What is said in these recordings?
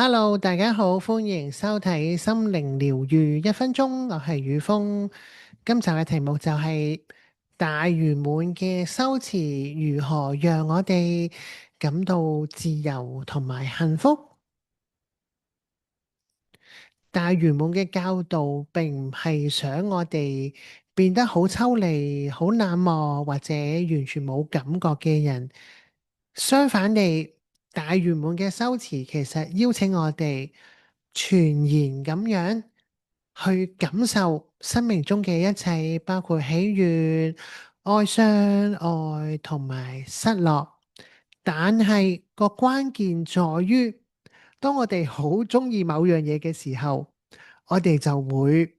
Hello，大家好，歡迎收睇心靈療癒1分鐘，我係宇峰。今集嘅題目就係大圓滿嘅修辭如何讓我哋感到自由同埋幸福。大圓滿嘅教導並唔係想我哋變得好抽離、好冷漠或者完全冇感覺嘅人。相反地，大圓滿嘅修辭其實邀請我哋全然咁樣去感受生命中嘅一切，包括喜悅、哀傷、愛同埋失落。但係個關鍵在於，當我哋好鍾意某樣嘢嘅時候，我哋就會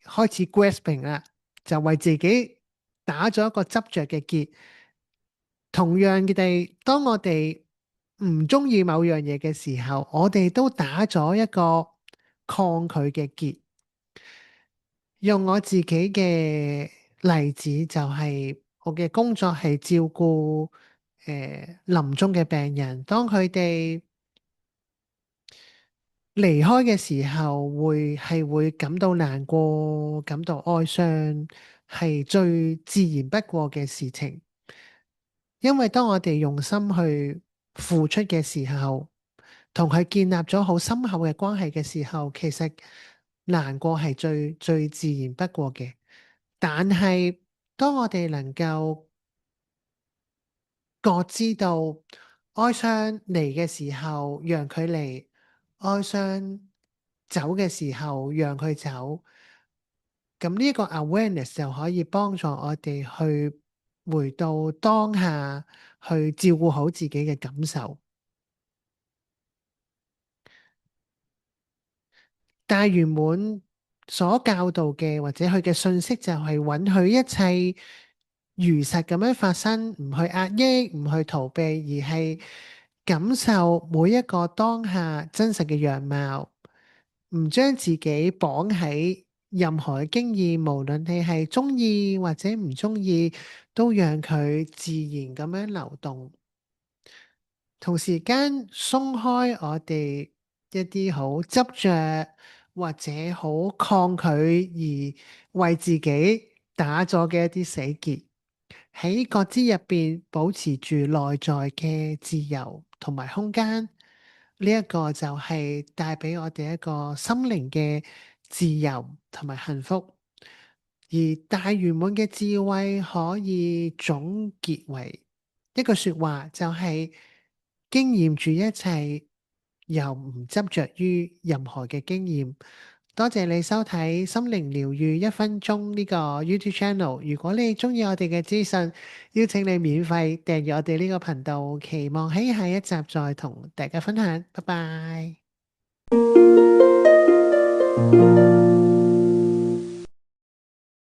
開始 grasping 啦，就為自己打咗一個執着嘅結。同樣嘅地，當我哋唔中意某樣嘢嘅時候，我哋都打咗一個抗拒嘅結。用我自己嘅例子，就係我嘅工作係照顧臨終嘅病人，當佢哋離開嘅時候，會感到難過，感到哀傷，係最自然不過嘅事情。因為當我哋用心去付出嘅時候，同佢建立咗好深厚嘅關係嘅時候，其實難過係最自然不過嘅。但係當我哋能夠覺知到哀傷嚟嘅時候，讓佢嚟；哀傷走嘅時候，讓佢走。咁呢個 awareness 就可以幫助我哋去回到當下，去照顧好自己嘅感受。大圓滿所教導嘅或者佢嘅信息就係允許一切如實咁樣發生，唔去壓抑，唔去逃避，而係感受每一個當下真實嘅樣貌，唔將自己綁喺任何嘅經驗，無論你係中意或者唔中意，都讓佢自然咁樣流動。同時間鬆開我哋一啲好執着或者好抗拒而為自己打咗嘅一啲死結，喺覺知入邊保持住內在嘅自由同埋空間，呢一個就係帶俾我哋一個心靈嘅自由同埋幸福。而大圓滿嘅智慧可以總結為一句說話，就係經驗住一切，又唔執着於任何嘅經驗。多謝你收睇心靈療癒1分鐘呢個 YouTube channel。如果你中意我哋嘅資訊，邀請你免費訂閱我哋呢個頻道。期望喺下一集再同大家分享。拜拜。